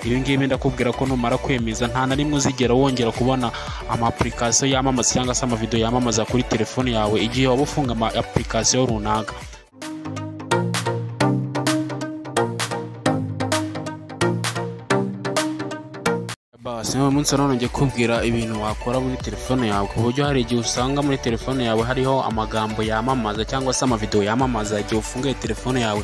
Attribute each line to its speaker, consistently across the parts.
Speaker 1: ibi ngibi ndakubwira ko numara kwemeza nta na rimwe uzigera wongera kubona ama application yamamaza cyangwa se ama video yamamaza kuri telefone yawe igihe waba ufunga ama application runaka. Niyo munsi none ngiye kubwira ibintu wakora muri telefone yawe ku buryo hari igihe usanga muri telefone yawe hariho amagambo yamamaza cyangwa se amavideo yamamaza igihe ufunguye telefone yawe,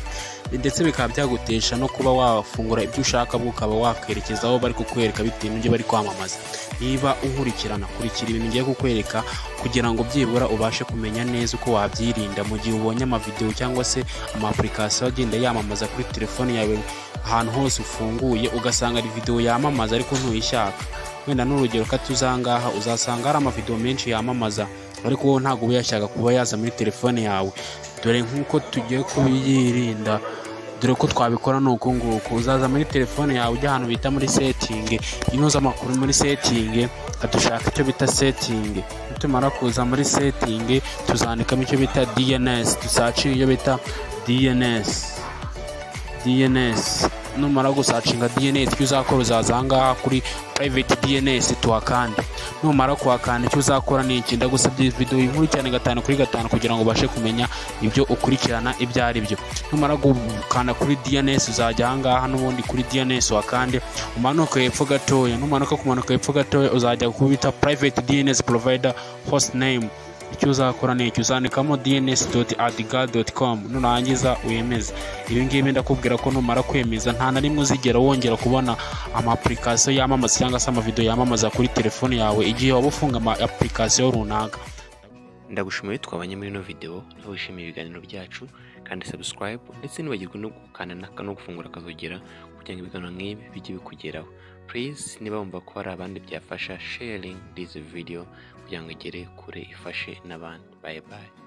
Speaker 1: ndetse bikaba byagutesha no kuba wafungura ibyo ushaka ukaba wakwerekezaho bari kukwereka bitewe n'ibyo bari kwamamaza. Niba unkurikirana kurikira ibintu ngiye kukwereka kugira ngo byibura ubashe kumenya neza uko wabyirinda mu gihe ubonye amavideo cyangwa se ama application agenda yamamaza kuri telefone yawe ahantu hose ufunguye ugasanga ari video yamamaza ariko ntuyishaka. Wenda n'urugero katuzangaha uzasanga hari amavideo menshi yamamaza ariko wowe ntago uyashaka kuba yaza muri telefone yawe. Dore nkuko tugiye kuyirinda, dore ko twabikora nuko nguko uzaza muri telefone yawe ujya ahantu bita muri setting, inoza amakuru muri setting adushaka icyo bita setting. Tumara kuza muri setting tuzandikamo icyo bita DNS, dusacinga iyo bita DNS. Numara gusacinga DNS icyo uzakora uzazanga kuri private DNS tuhakande. Numara kuhakanda icyo uzakora ni iki, ndagusabye video inkuru cyane 5 kuri 5 kugira ngo ubashe kumenya ibyo ukurikirana ibyo ari byo. Numara gukanda kuri DNS uzajya ahangaha n'ubundi kuri DNS wakande umanuka hepfo gatoya. Numanuka kumanuka hepfo gatoya uzajya kubita private DNS provider hostname. Icyo uzakora ni icyo uzandikamo dns.adgar.com nurangiza wemeze. Ibi ngibi ndakubwira ko numara kwemeza nta na rimwe uzigera wongera kubona ama application yamamaza cyangwa se ama video yamamaza kuri telefone yawe igihe waba ufunga ama application runaka.
Speaker 2: Ndagushimiye twabanye muri no video, wishimiye ibiganiro byacu kandi subscribe ndetse nibagirwe no gukanda no gufungura akazogera kugira ngo ibiganiro nk'ibi bijye bikugeraho. Please niba wumva ko hari abandi byafasha sharing this video kugira ngo igere kure ifashe n'abandi. Bye bye.